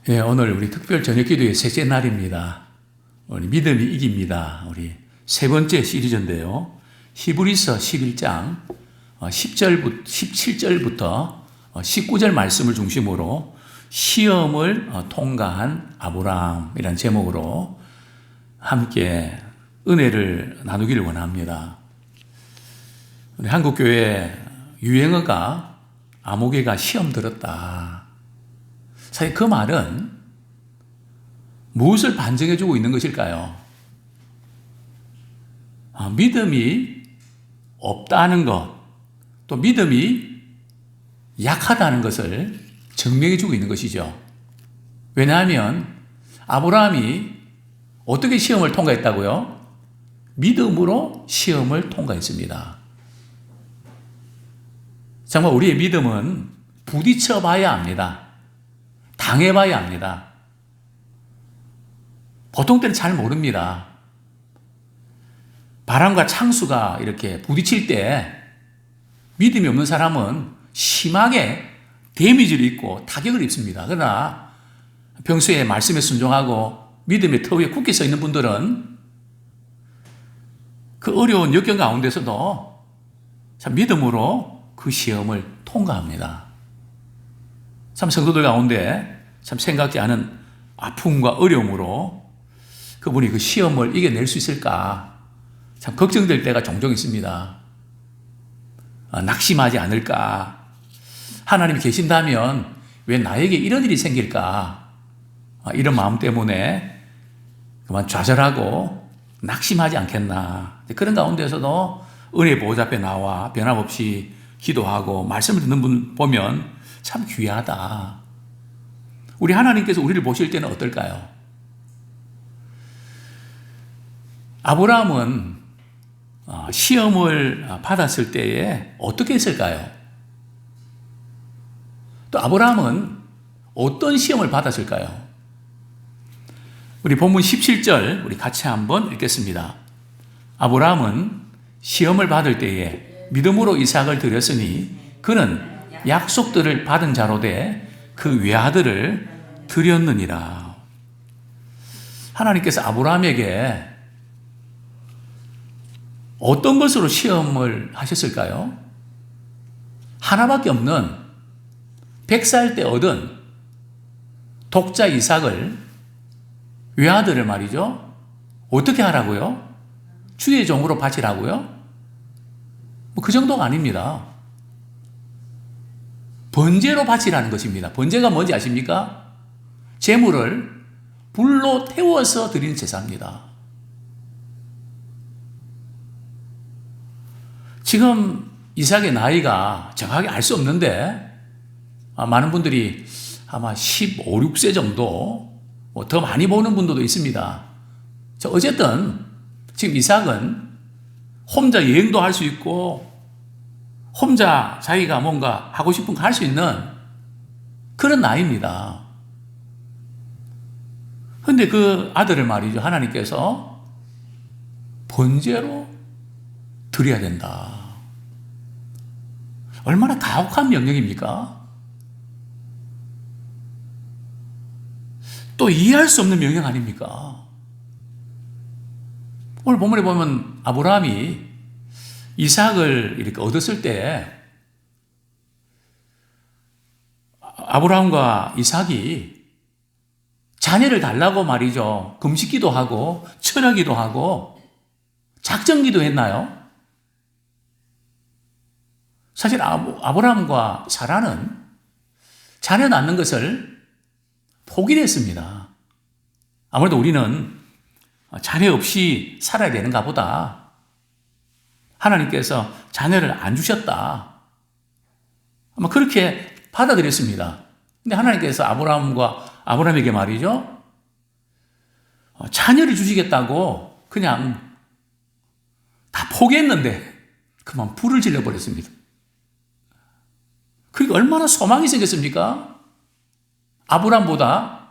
예, 오늘 우리 특별 저녁 기도의 셋째 날입니다. 우리 믿음이 이깁니다. 우리 세 번째 시리즈인데요. 히브리서 11장 17절부터 19절 말씀을 중심으로 시험을 통과한 아브라함이라는 제목으로 함께 은혜를 나누기를 원합니다. 우리 한국교회 유행어가 아무개가 시험 들었다. 사실 그 말은 무엇을 반증해주고 있는 것일까요? 믿음이 없다는 것, 또 믿음이 약하다는 것을 증명해주고 있는 것이죠. 왜냐하면 아브라함이 어떻게 시험을 통과했다고요? 믿음으로 시험을 통과했습니다. 정말 우리의 믿음은 부딪혀 봐야 합니다. 당해봐야 합니다. 보통 때는 잘 모릅니다. 바람과 창수가 이렇게 부딪힐 때 믿음이 없는 사람은 심하게 데미지를 입고 타격을 입습니다. 그러나 평소에 말씀에 순종하고 믿음의 터 위에 굳게 서 있는 분들은 그 어려운 역경 가운데서도 참 믿음으로 그 시험을 통과합니다. 참 성도들 가운데 참 생각지 않은 아픔과 어려움으로 그분이 그 시험을 이겨낼 수 있을까 참 걱정될 때가 종종 있습니다. 낙심하지 않을까? 하나님이 계신다면 왜 나에게 이런 일이 생길까? 이런 마음 때문에 그만 좌절하고 낙심하지 않겠나? 그런 가운데서도 은혜 보호자 앞에 나와 변함없이 기도하고 말씀을 듣는 분 보면 참 귀하다. 우리 하나님께서 우리를 보실 때는 어떨까요? 아브라함은 시험을 받았을 때에 어떻게 했을까요? 또 아브라함은 어떤 시험을 받았을까요? 우리 본문 17절 우리 같이 한번 읽겠습니다. 아브라함은 시험을 받을 때에 믿음으로 이삭을 드렸으니 그는 약속들을 받은 자로 돼 그 외아들을 드렸느니라. 하나님께서 아브라함에게 어떤 것으로 시험을 하셨을까요? 하나밖에 없는 100살 때 얻은 독자 이삭을 외아들을 말이죠. 어떻게 하라고요? 주의 종으로 바치라고요? 그 정도가 아닙니다. 번제로 바치라는 것입니다. 번제가 뭔지 아십니까? 제물을 불로 태워서 드리는 제사입니다. 지금 이삭의 나이가 정확하게 알 수 없는데 많은 분들이 아마 15, 16세 정도 더 많이 보는 분들도 있습니다. 어쨌든 지금 이삭은 혼자 여행도 할 수 있고 혼자 자기가 뭔가 하고 싶은 거 할 수 있는 그런 나이입니다. 그런데 그 아들을 말이죠. 하나님께서 번제로 드려야 된다. 얼마나 가혹한 명령입니까? 또 이해할 수 없는 명령 아닙니까? 오늘 본문에 보면 아브라함이 이삭을 이렇게 얻었을 때 아브라함과 이삭이 자녀를 달라고 말이죠. 금식기도 하고 철야기도 하고 작정기도 했나요? 사실 아브라함과 사라는 자녀 낳는 것을 포기를 했습니다. 아무래도 우리는 자녀 없이 살아야 되는가 보다. 하나님께서 자녀를 안 주셨다. 아마 그렇게 받아들였습니다. 근데 하나님께서 아브라함에게 말이죠. 자녀를 주시겠다고 그냥 다 포기했는데 그만 불을 질러버렸습니다. 그게 얼마나 소망이 생겼습니까? 아브라함보다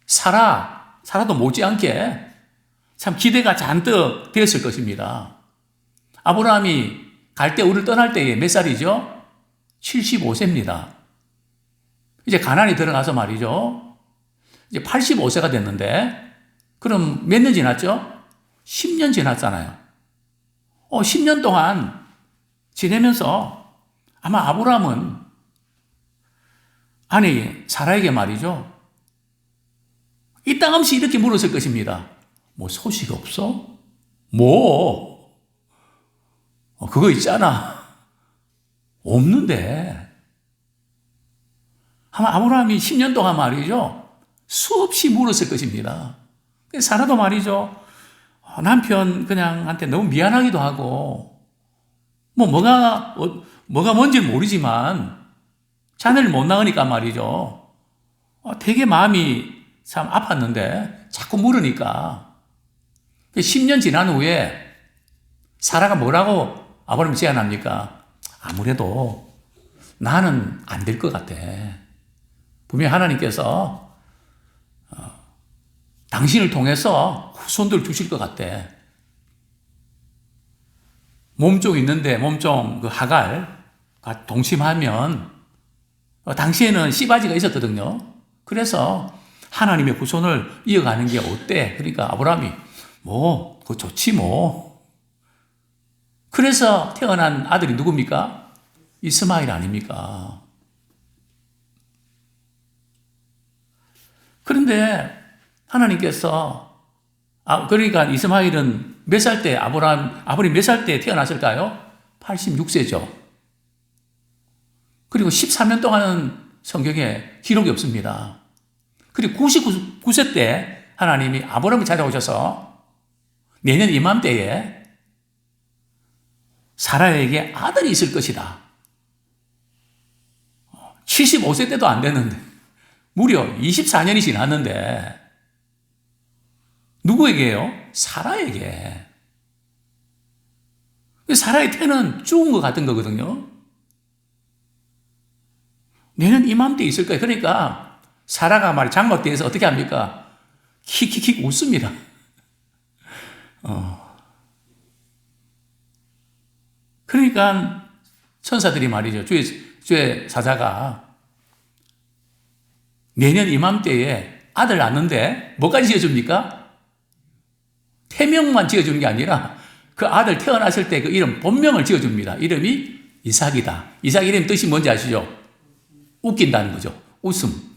사라도 못지않게 참 기대가 잔뜩 되었을 것입니다. 아브라함이 갈대우를 떠날 때에 몇 살이죠? 75세입니다. 이제 가나안에 들어가서 말이죠. 이제 85세가 됐는데, 그럼 몇 년 지났죠? 10년 지났잖아요. 10년 동안 지내면서 아마 아브라함은 아니, 사라에게 말이죠. 이 땅 없이 이렇게 물었을 것입니다. 뭐 소식 없어? 뭐? 그거 있잖아. 없는데. 아마 아브라함이 10년 동안 말이죠. 수없이 물었을 것입니다. 사라도 말이죠. 남편 그냥 한테 너무 미안하기도 하고, 뭐가 뭔지는 모르지만, 자녀를 못 낳으니까 말이죠. 되게 마음이 참 아팠는데, 자꾸 물으니까. 10년 지난 후에, 사라가 뭐라고 아브라함이 제안합니까? 아무래도 나는 안 될 것 같아. 분명히 하나님께서 당신을 통해서 후손들 주실 것 같아. 몸종 있는데 몸종 그 하갈과 동침하면 당시에는 씨바지가 있었거든요. 그래서 하나님의 후손을 이어가는 게 어때? 그러니까 아브라함이 그거 좋지 뭐. 그래서 태어난 아들이 누굽니까? 이스마엘 아닙니까? 그런데 하나님께서 그러니까 이스마엘은 몇 살 때 아브라함이 몇 살 때 태어났을까요? 86세죠. 그리고 13년 동안은 성경에 기록이 없습니다. 그리고 99세 때 하나님이 아브라함을 찾아오셔서 내년 이맘때에 사라에게 아들이 있을 것이다. 75세 때도 안 됐는데 무려 24년이 지났는데 누구에게요? 사라에게. 사라의 태는 죽은 것 같은 거거든요. 내년 이맘때 있을 거예요. 그러니까 사라가 장막대에서 어떻게 합니까? 킥킥킥 웃습니다. 그러니까 천사들이 말이죠. 주의 사자가 내년 이맘때에 아들 낳는데 뭐까지 지어줍니까? 태명만 지어주는 게 아니라 그 아들 태어났을 때 그 이름 본명을 지어줍니다. 이름이 이삭이다. 이삭 이름 뜻이 뭔지 아시죠? 웃긴다는 거죠. 웃음.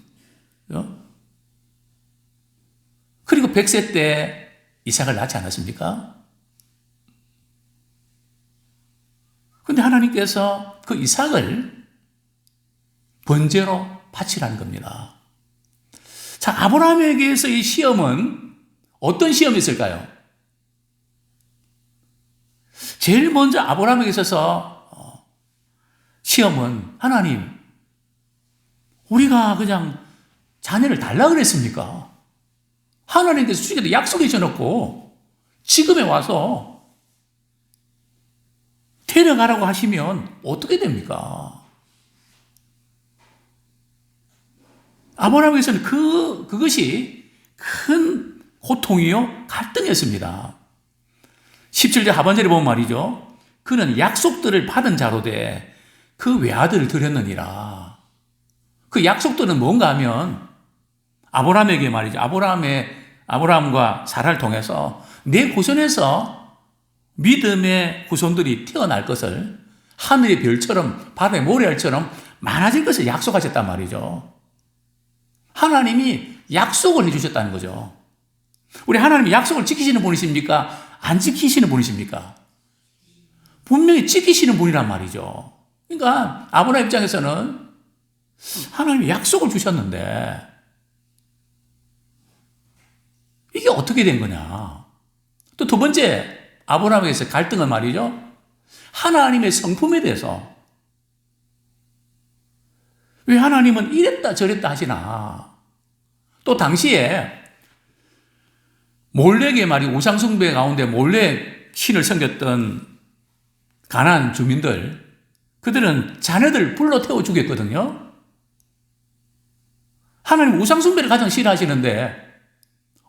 그리고 100세 때 이삭을 낳지 않았습니까? 근데 하나님께서 그 이삭을 번제로 바치라는 겁니다. 자, 아브라함에게서 이 시험은 어떤 시험이 있을까요? 제일 먼저 아브라함에게 있어서 시험은 하나님, 우리가 그냥 자녀를 달라 그랬습니까? 하나님께서 주시겠다 약속해 주셔놓고 지금에 와서 데려가라고 하시면 어떻게 됩니까? 아브라함에게서는 그것이 큰 고통이요, 갈등이었습니다. 17절 하반절에 보면 말이죠. 그는 약속들을 받은 자로 돼 그 외아들을 드렸느니라. 그 약속들은 뭔가 하면 아브라함에게 말이죠. 아브라함과 사라를 통해서 내 후손에서 믿음의 후손들이 태어날 것을 하늘의 별처럼 바다의 모래알처럼 많아질 것을 약속하셨단 말이죠. 하나님이 약속을 해주셨다는 거죠. 우리 하나님이 약속을 지키시는 분이십니까? 안 지키시는 분이십니까? 분명히 지키시는 분이란 말이죠. 그러니까 아브라함 입장에서는 하나님이 약속을 주셨는데 이게 어떻게 된 거냐. 또 두 번째 아브라함에게서 갈등은 말이죠. 하나님의 성품에 대해서 왜 하나님은 이랬다 저랬다 하시나. 또 당시에 몰렉의 우상숭배 가운데 몰렉 신을 섬겼던 가나안 주민들, 그들은 자녀들 불러 태워 죽였거든요. 하나님 우상숭배를 가장 싫어하시는데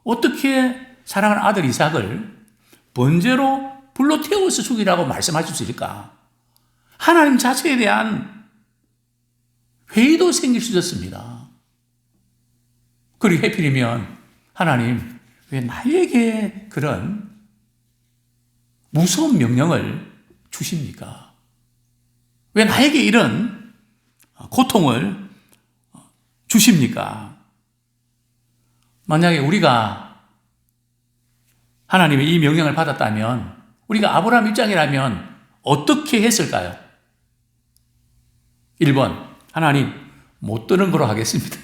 어떻게 사랑하는 아들 이삭을 번제로 불러 태워서 죽이라고 말씀하실 수 있을까? 하나님 자체에 대한 회의도 생길 수 있었습니다. 그리고 해필이면 하나님 왜 나에게 그런 무서운 명령을 주십니까? 왜 나에게 이런 고통을 주십니까? 만약에 우리가 하나님의 이 명령을 받았다면, 우리가 아브라함 입장이라면 어떻게 했을까요? 1번, 하나님 못 들은 거로 하겠습니다.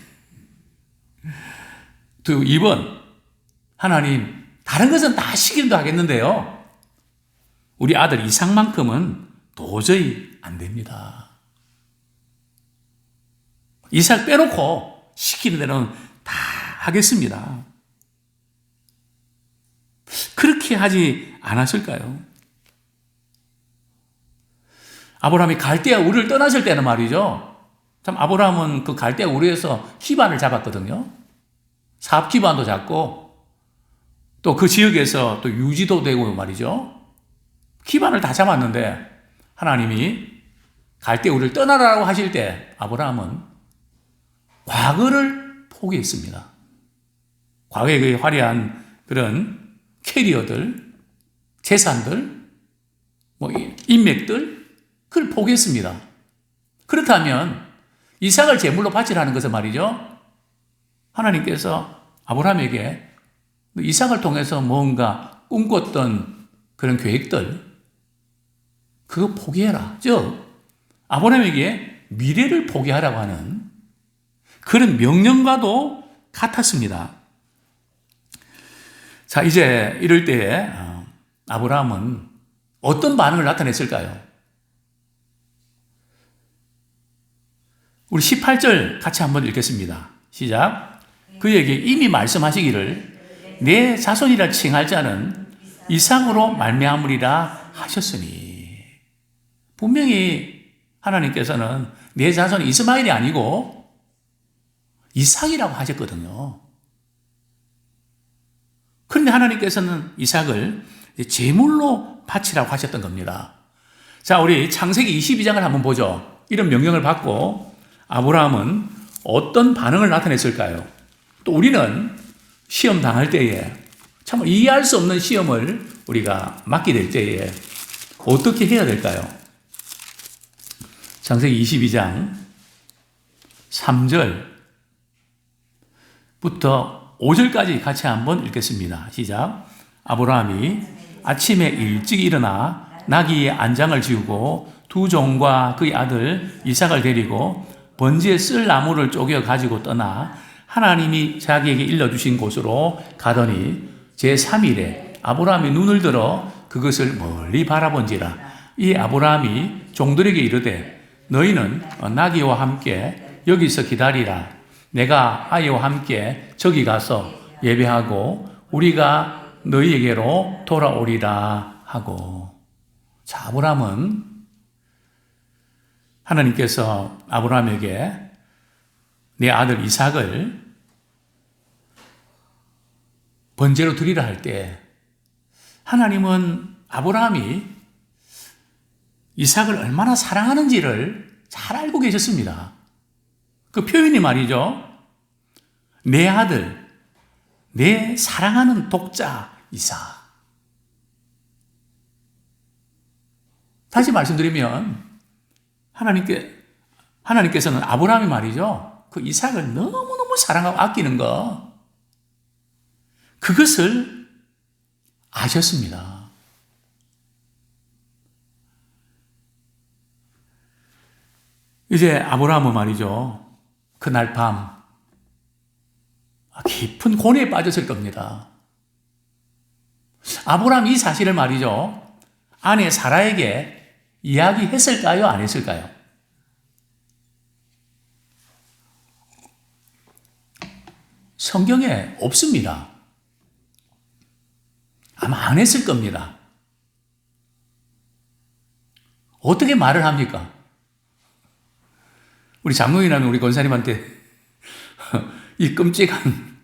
2번, 하나님 다른 것은 다 시킨다 하겠는데요, 우리 아들 이삭만큼은 도저히 안 됩니다. 이삭 빼놓고 시키는 대로는 다 하겠습니다. 그렇게 하지 않았을까요? 아브라함이 갈대아 우르를 떠났을 때는 말이죠, 참 아브라함은 그 갈대아 우르에서 기반을 잡았거든요. 사업 기반도 잡고 또 그 지역에서 또 유지도 되고 말이죠. 기반을 다 잡았는데 하나님이 갈대아 우르를 떠나라고 하실 때 아브라함은 과거를 포기했습니다. 과거의 그 화려한 그런 캐리어들, 재산들, 인맥들, 그걸 포기했습니다. 그렇다면 이삭을 제물로 바치라는 것은 말이죠, 하나님께서 아브라함에게 이삭을 통해서 뭔가 꿈꿨던 그런 계획들, 그거 포기해라. 즉 아브라함에게 미래를 포기하라고 하는 그런 명령과도 같았습니다. 자, 이제 이럴 때에 아브라함은 어떤 반응을 나타냈을까요? 우리 18절 같이 한번 읽겠습니다. 시작. 그에게 이미 말씀하시기를 내 자손이라 칭할 자는 이삭으로 말미암으리라 하셨으니, 분명히 하나님께서는 내 자손이 이스마엘이 아니고 이삭이라고 하셨거든요. 그런데 하나님께서는 이삭을 제물로 바치라고 하셨던 겁니다. 자, 우리 창세기 22장을 한번 보죠. 이런 명령을 받고 아브라함은 어떤 반응을 나타냈을까요? 또 우리는 시험 당할 때에, 참 이해할 수 없는 시험을 우리가 맞게 될 때에 어떻게 해야 될까요? 창세기 22장 3절부터 5절까지 같이 한번 읽겠습니다. 시작. 아브라함이 아침에 일찍 일어나 나귀의 안장을 지우고 두 종과 그의 아들 이삭을 데리고 번지에 쓸 나무를 쪼개 가지고 떠나 하나님이 자기에게 일러주신 곳으로 가더니 제3일에 아브라함이 눈을 들어 그것을 멀리 바라본지라. 이 아브라함이 종들에게 이르되 너희는 나귀와 함께 여기서 기다리라. 내가 아이와 함께 저기 가서 예배하고 우리가 너희에게로 돌아오리라 하고. 자, 아브라함은 하나님께서 아브라함에게 내 아들 이삭을 번제로 드리라 할 때 하나님은 아브라함이 이삭을 얼마나 사랑하는지를 잘 알고 계셨습니다. 그 표현이 말이죠, 내 아들, 내 사랑하는 독자 이삭. 다시 말씀드리면 하나님께서는 아브라함이 말이죠, 그 이삭을 너무너무 사랑하고 아끼는 거, 그것을 아셨습니다. 이제 아브라함은 말이죠, 그날 밤 깊은 고뇌에 빠졌을 겁니다. 아브라함이 이 사실을 말이죠, 아내 사라에게 이야기했을까요? 안 했을까요? 성경에 없습니다. 아마 안 했을 겁니다. 어떻게 말을 합니까? 우리 장로님이라면 우리 권사님한테 이 끔찍한,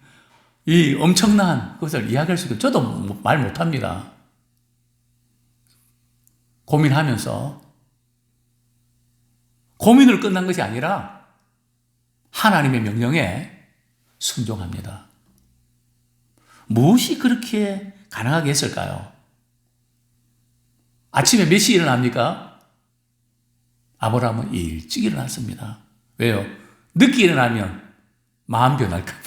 이 엄청난 것을 이야기할 수 있고, 저도 말 못합니다. 고민하면서. 고민으로 끝난 것이 아니라 하나님의 명령에 순종합니다. 무엇이 그렇게 가능하게 했을까요? 아침에 몇 시에 일어납니까? 아브라함은 일찍 일어났습니다. 왜요? 늦게 일어나면 마음 변할까 봐.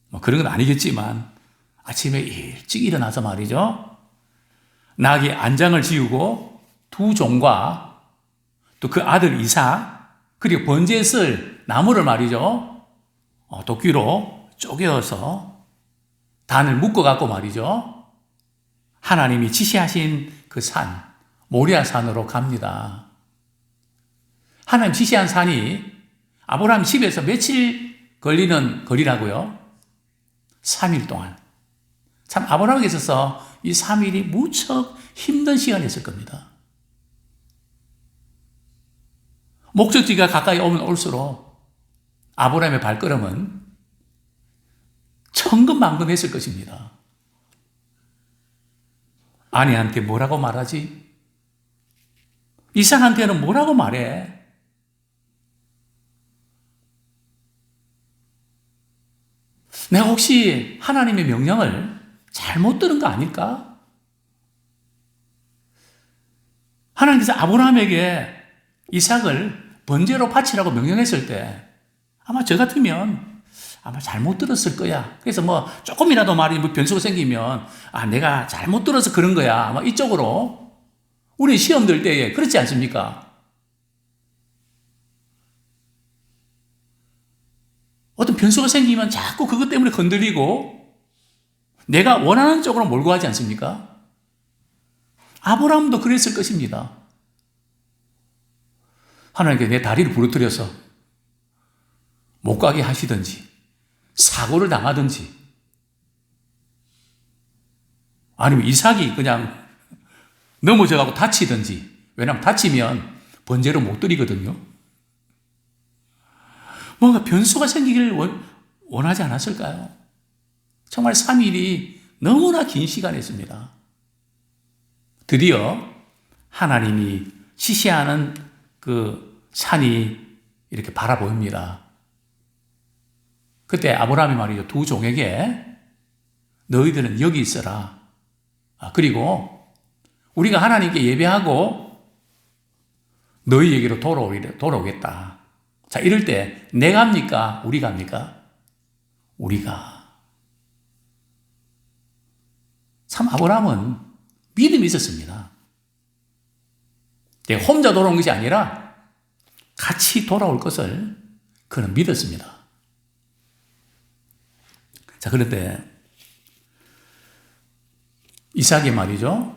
뭐 그런 건 아니겠지만 아침에 일찍 일어나서 말이죠. 나귀 안장을 지우고 두 종과 또 그 아들 이삭 그리고 번제에 쓸 나무를 말이죠. 도끼로 쪼개어서 단을 묶어갖고 말이죠. 하나님이 지시하신 그 산, 모리아 산으로 갑니다. 하나님 지시한 산이 아브라함 집에서 며칠 걸리는 거리라고요? 3일 동안. 참 아브라함에게 있어서 이 3일이 무척 힘든 시간이었을 겁니다. 목적지가 가까이 오면 올수록 아브라함의 발걸음은 천근만근했을 것입니다. 아내한테 뭐라고 말하지? 이삭한테는 뭐라고 말해? 내가 혹시 하나님의 명령을 잘못 들은 거 아닐까? 하나님께서 아브라함에게 이삭을 번제로 바치라고 명령했을 때 아마 저 같으면 아마 잘못 들었을 거야. 그래서 뭐 조금이라도 말이 뭐 변수가 생기면 내가 잘못 들어서 그런 거야. 아마 이쪽으로 우리 시험 들 때에 그렇지 않습니까? 어떤 변수가 생기면 자꾸 그것 때문에 건드리고 내가 원하는 쪽으로 몰고 가지 않습니까? 아브라함도 그랬을 것입니다. 하나님께 내 다리를 부러뜨려서 못 가게 하시든지 사고를 당하든지 아니면 이삭이 그냥 넘어져가고 다치든지 왜냐하면 다치면 번제로 못 드리거든요. 뭔가 변수가 생기기를 원하지 않았을까요? 정말 3일이 너무나 긴 시간이었습니다. 드디어 하나님이 지시하는 그 산이 이렇게 바라보입니다. 그때 아브라함이 말이죠. 두 종에게 너희들은 여기 있어라. 그리고 우리가 하나님께 예배하고 너희에게로 돌아오겠다. 자, 이럴 때 내가 합니까? 우리가 합니까? 우리가. 참 아브라함은 믿음이 있었습니다. 내가 혼자 돌아온 것이 아니라 같이 돌아올 것을 그는 믿었습니다. 자, 그런데 이삭이 말이죠.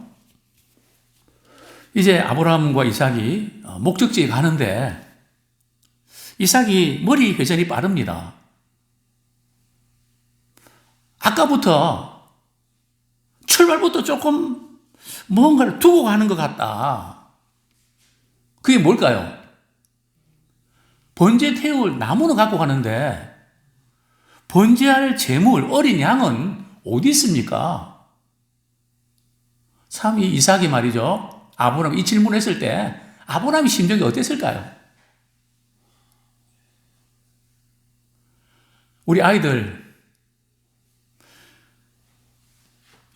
이제 아브라함과 이삭이 목적지에 가는데 이삭이 머리 회전이 빠릅니다. 아까부터 출발부터 조금 뭔가를 두고 가는 것 같다. 그게 뭘까요? 번제 태울 나무는 갖고 가는데 번제할 제물 어린 양은 어디 있습니까? 참 이 이삭이 말이죠. 아브라함 이 질문했을 때 아브라함의 심정이 어땠을까요? 우리 아이들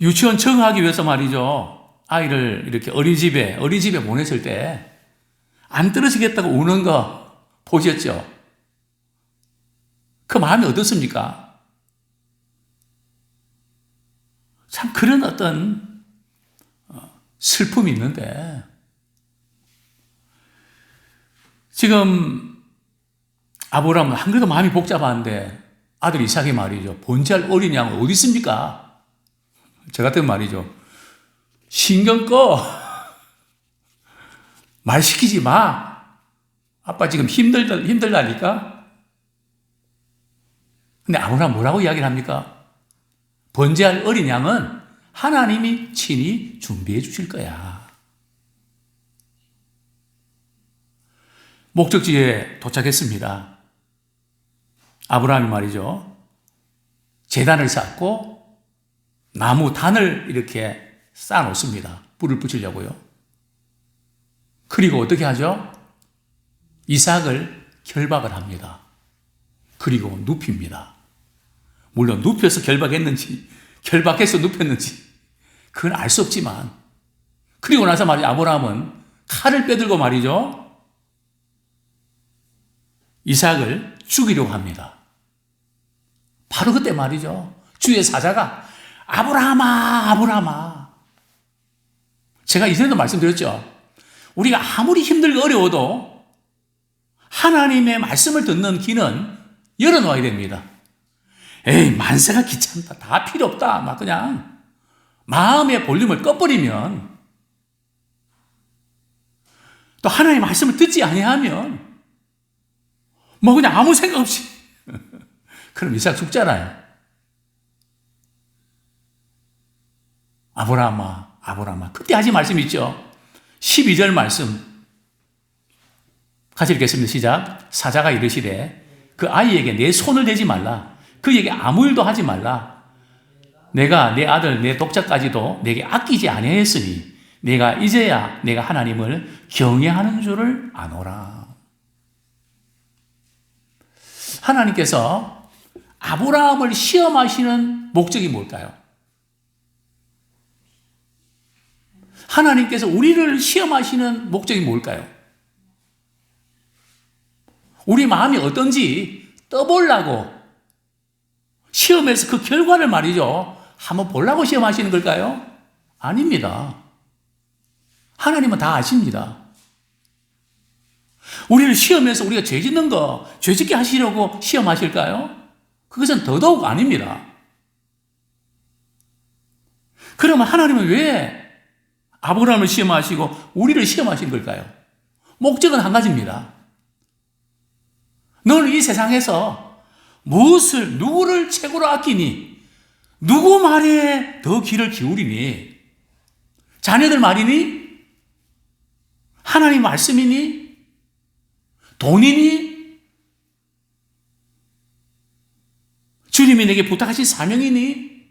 유치원 청하기 위해서 말이죠. 아이를 이렇게 어린이집에 보냈을 때 안 떨어지겠다고 우는 거 보셨죠? 그 마음이 어떻습니까? 참 그런 어떤 슬픔이 있는데 지금 아브라함은 한 그래도 마음이 복잡한데 아들 이삭이 말이죠. 번제할 어린 양은 어디 있습니까? 저 같은 말이죠. 신경 꺼. 말 시키지 마. 아빠 지금 힘들다니까? 근데 아브라함 뭐라고 이야기를 합니까? 번제할 어린 양은 하나님이 친히 준비해 주실 거야. 목적지에 도착했습니다. 아브라함이 말이죠. 제단을 쌓고 나무 단을 이렇게 쌓아놓습니다. 불을 붙이려고요. 그리고 어떻게 하죠? 이삭을 결박을 합니다. 그리고 눕힙니다. 물론 눕혀서 결박했는지 결박해서 눕혔는지 그건 알 수 없지만, 그리고 나서 말이죠, 아브라함은 칼을 빼들고 말이죠, 이삭을 죽이려고 합니다. 바로 그때 말이죠, 주의 사자가 아브라함아, 아브라함아. 제가 이전에도 말씀드렸죠. 우리가 아무리 힘들고 어려워도 하나님의 말씀을 듣는 귀는 열어놓아야 됩니다. 에이, 만세가 귀찮다, 다 필요 없다, 막 그냥 마음의 볼륨을 꺼버리면, 또 하나님의 말씀을 듣지 아니하면 뭐 그냥 아무 생각 없이 그럼 이삭 죽잖아요. 아브라함아, 아브라함아. 그때 하신 말씀 있죠. 12절 말씀 같이 읽겠습니다. 시작. 사자가 이르시되 그 아이에게 내 손을 대지 말라. 그에게 아무 일도 하지 말라. 내가 내 아들 내 독자까지도 내게 아끼지 아니하였으니 내가 이제야 내가 하나님을 경외하는 줄을 아노라. 하나님께서 아브라함을 시험하시는 목적이 뭘까요? 하나님께서 우리를 시험하시는 목적이 뭘까요? 우리 마음이 어떤지 떠보려고, 시험에서 그 결과를 말이죠, 한번 보려고 시험하시는 걸까요? 아닙니다. 하나님은 다 아십니다. 우리를 시험해서 우리가 죄 짓는 거, 죄 짓게 하시려고 시험하실까요? 그것은 더더욱 아닙니다. 그러면 하나님은 왜 아브라함을 시험하시고 우리를 시험하신 걸까요? 목적은 한 가지입니다. 너는 이 세상에서 누구를 최고로 아끼니? 누구 말에 더 귀를 기울이니? 자녀들 말이니? 하나님 말씀이니? 돈이니? 주님이 내게 부탁하신 사명이니?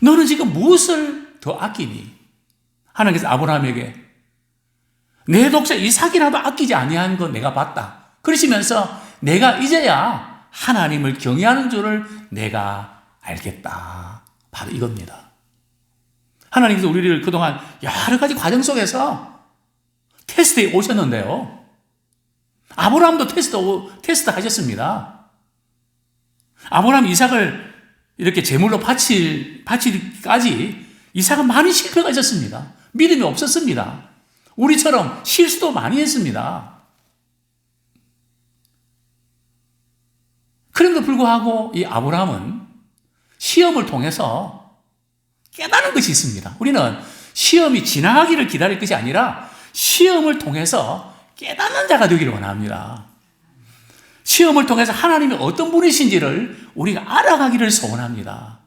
너는 지금 무엇을 더 아끼니? 하나님께서 아브라함에게 내 독자 이삭이라도 아끼지 아니한 건 내가 봤다. 그러시면서 내가 이제야 하나님을 경외하는 줄을 내가 알겠다. 바로 이겁니다. 하나님께서 우리를 그동안 여러 가지 과정 속에서 테스트에 오셨는데요. 아브라함도 테스트 하셨습니다. 아브라함 이삭을 이렇게 제물로 바치기까지 이삭은 많은 실패가 있었습니다. 믿음이 없었습니다. 우리처럼 실수도 많이 했습니다. 그럼에도 불구하고 이 아브라함은 시험을 통해서 깨달은 것이 있습니다. 우리는 시험이 지나가기를 기다릴 것이 아니라 시험을 통해서 깨닫는 자가 되기를 원합니다. 시험을 통해서 하나님이 어떤 분이신지를 우리가 알아가기를 소원합니다.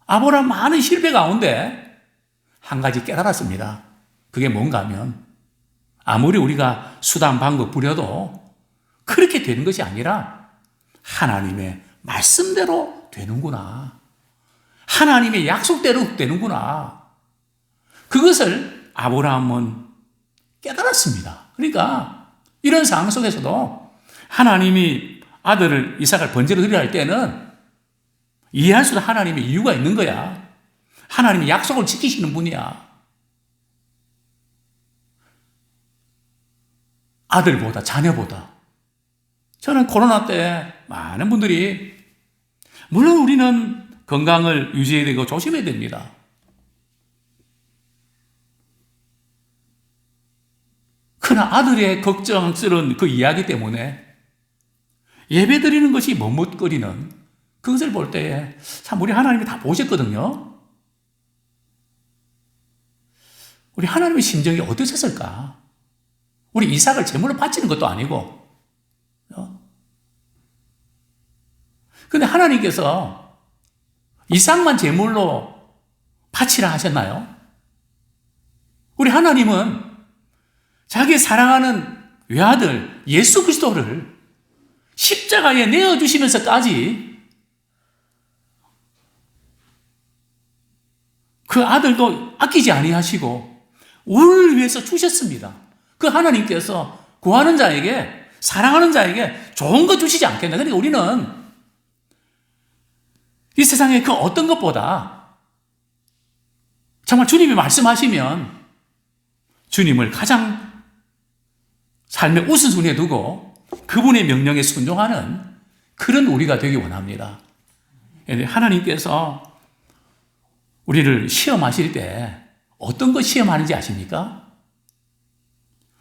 아브라함 많은 실패 가운데 한 가지 깨달았습니다. 그게 뭔가 하면 아무리 우리가 수단 방법 부려도 그렇게 되는 것이 아니라 하나님의 말씀대로 되는구나. 하나님의 약속대로 되는구나. 그것을 아브라함은 깨달았습니다. 그러니까 이런 상황 속에서도 하나님이 아들을 이삭을 번제로 드리려 할 때는 이해할 수 없는 하나님의 이유가 있는 거야. 하나님이 약속을 지키시는 분이야. 아들보다 자녀보다. 저는 코로나 때 많은 분들이, 물론 우리는 건강을 유지해야 되고 조심해야 됩니다. 그러나 아들의 걱정스러운 그 이야기 때문에 예배 드리는 것이 머뭇거리는 그것을 볼 때에 참 우리 하나님이 다 보셨거든요. 우리 하나님의 심정이 어떠셨을까? 우리 이삭을 제물로 바치는 것도 아니고. 근데 하나님께서 이삭만 제물로 바치라 하셨나요? 우리 하나님은 자기 사랑하는 외아들 예수 그리스도를 십자가에 내어주시면서까지 그 아들도 아끼지 아니하시고 우리를 위해서 주셨습니다. 그 하나님께서 구하는 자에게 사랑하는 자에게 좋은 거 주시지 않겠나. 그러니까 우리는 이 세상의 그 어떤 것보다 정말 주님이 말씀하시면 주님을 가장 삶의 우선순위에 두고 그분의 명령에 순종하는 그런 우리가 되기 원합니다. 하나님께서 우리를 시험하실 때 어떤 거 시험하는지 아십니까?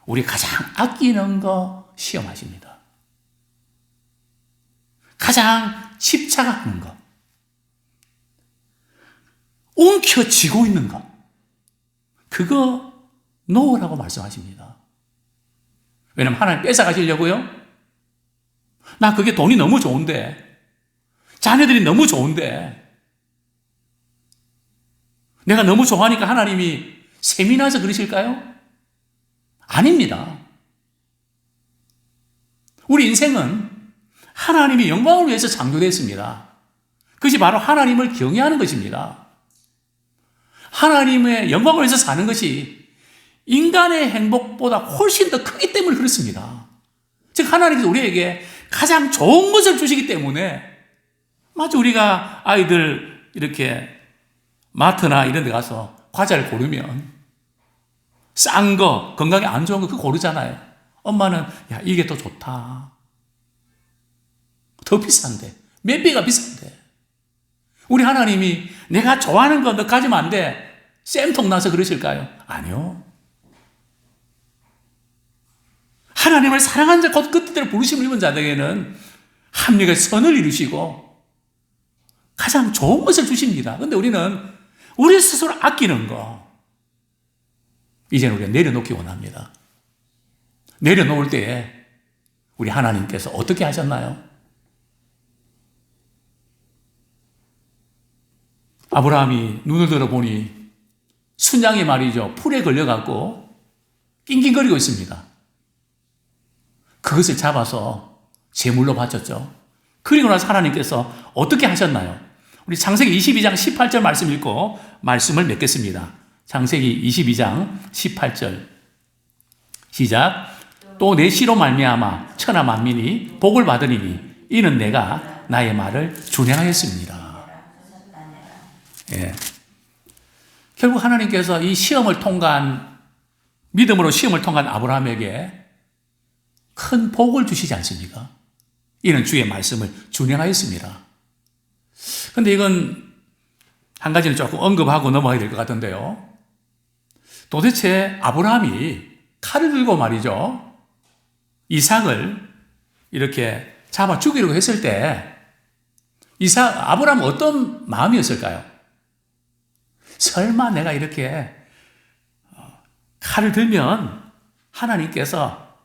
우리 가장 아끼는 거 시험하십니다. 가장 집착하는 거. 움켜쥐고 있는 것. 그거 놓으라고 말씀하십니다. 왜냐면 하나님 뺏어가시려고요? 나 그게 돈이 너무 좋은데, 자녀들이 너무 좋은데, 내가 너무 좋아하니까 하나님이 셈이 나서 그러실까요? 아닙니다. 우리 인생은 하나님의 영광을 위해서 창조됐습니다. 그것이 바로 하나님을 경외하는 것입니다. 하나님의 영광을 위해서 사는 것이 인간의 행복보다 훨씬 더 크기 때문에 그렇습니다. 즉 하나님께서 우리에게 가장 좋은 것을 주시기 때문에 마치 우리가 아이들 이렇게 마트나 이런 데 가서 과자를 고르면 싼 거, 건강에 안 좋은 거 그거 고르잖아요. 엄마는 야 이게 더 좋다. 더 비싼데. 몇 배가 비싼데. 우리 하나님이 내가 좋아하는 거 너 가지면 안 돼. 쌤통 나서 그러실까요? 아니요. 하나님을 사랑하는 자, 곧 그 뜻대로 부르심을 입은 자들에게는 합력의 선을 이루시고 가장 좋은 것을 주십니다. 그런데 우리는 우리 스스로 아끼는 거 이제는 우리가 내려놓기 원합니다. 내려놓을 때에 우리 하나님께서 어떻게 하셨나요? 아브라함이 눈을 들어보니 순양이 말이죠. 풀에 걸려갖고 낑낑거리고 있습니다. 그것을 잡아서 제물로 바쳤죠. 그리고 나서 하나님께서 어떻게 하셨나요? 우리 창세기 22장 18절 말씀 읽고 말씀을 맺겠습니다. 창세기 22장 18절 시작. 또 내 씨로 말미암아 천하 만민이 복을 받으리니 이는 내가 나의 말을 준행하였습니다. 예. 결국 하나님께서 이 시험을 통과한 믿음으로 시험을 통과한 아브라함에게 큰 복을 주시지 않습니까? 이는 주의 말씀을 준행하였습니다. 그런데 이건 한 가지는 조금 언급하고 넘어가야 될 것 같은데요. 도대체 아브라함이 칼을 들고 말이죠. 이삭을 이렇게 잡아 죽이려고 했을 때 아브라함은 어떤 마음이었을까요? 설마 내가 이렇게 칼을 들면 하나님께서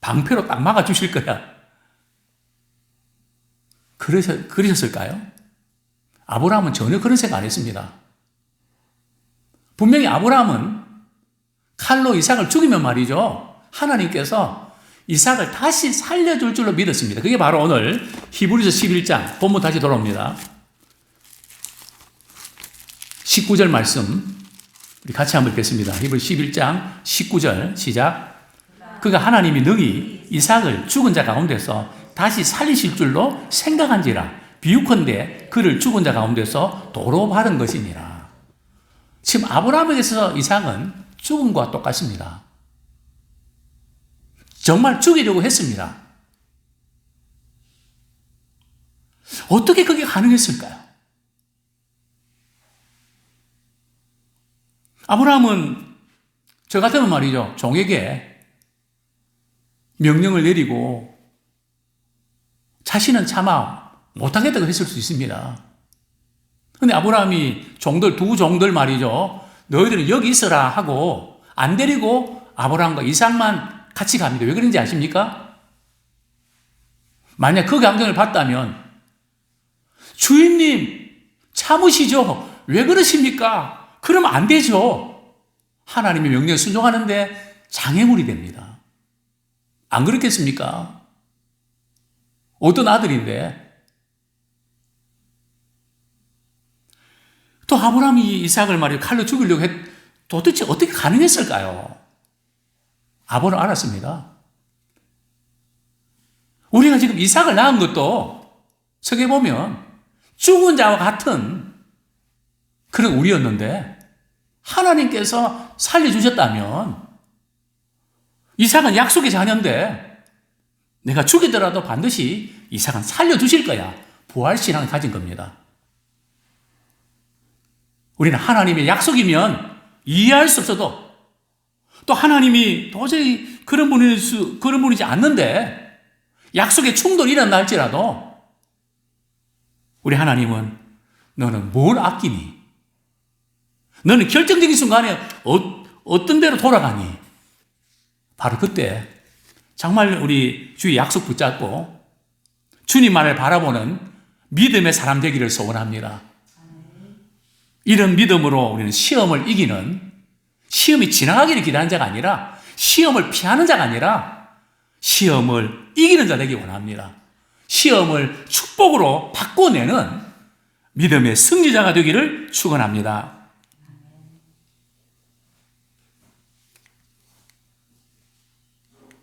방패로 딱 막아주실 거야. 그러셨을까요? 아브라함은 전혀 그런 생각 안 했습니다. 분명히 아브라함은 칼로 이삭을 죽이면 말이죠. 하나님께서 이삭을 다시 살려줄 줄로 믿었습니다. 그게 바로 오늘 히브리서 11장, 본문 다시 돌아옵니다. 19절 말씀, 우리 같이 한번 읽겠습니다. 히브리서 11장 19절 시작. 그가 하나님이 능히 이삭을 죽은 자 가운데서 다시 살리실 줄로 생각한지라 비유컨대 그를 죽은 자 가운데서 도로 받은 것이니라. 지금 아브라함에게서 이삭은 죽음과 똑같습니다. 정말 죽이려고 했습니다. 어떻게 그게 가능했을까요? 아브라함은 저 같으면 말이죠. 종에게 명령을 내리고 자신은 차마 못하겠다고 했을 수 있습니다. 그런데 아브라함이 두 종들 말이죠. 너희들은 여기 있어라 하고 안 데리고 아브라함과 이삭만 같이 갑니다. 왜 그런지 아십니까? 만약 그 강경을 받다면 주인님 참으시죠. 왜 그러십니까? 그러면 안 되죠. 하나님의 명령에 순종하는데 장애물이 됩니다. 안 그렇겠습니까? 어떤 아들인데 또 아브라함이 이삭을 말이야 칼로 죽이려고 도대체 어떻게 가능했을까요? 아버는 알았습니다. 우리가 지금 이삭을 낳은 것도 성경에 보면 죽은 자와 같은 그런 우리였는데 하나님께서 살려주셨다면 이삭은 약속의 자녀인데 내가 죽이더라도 반드시 이삭은 살려주실 거야. 부활신앙을 가진 겁니다. 우리는 하나님의 약속이면 이해할 수 없어도 또 하나님이 도저히 그런 분이지 않는데 약속의 충돌이 일어난다 할지라도 우리 하나님은 너는 뭘 아끼니? 너는 결정적인 순간에 어떤 데로 돌아가니? 바로 그때 정말 우리 주의 약속 붙잡고 주님만을 바라보는 믿음의 사람 되기를 소원합니다. 이런 믿음으로 우리는 시험을 이기는, 시험이 지나가기를 기다리는 자가 아니라 시험을 피하는 자가 아니라 시험을 이기는 자 되기 원합니다. 시험을 축복으로 바꿔내는 믿음의 승리자가 되기를 축원합니다.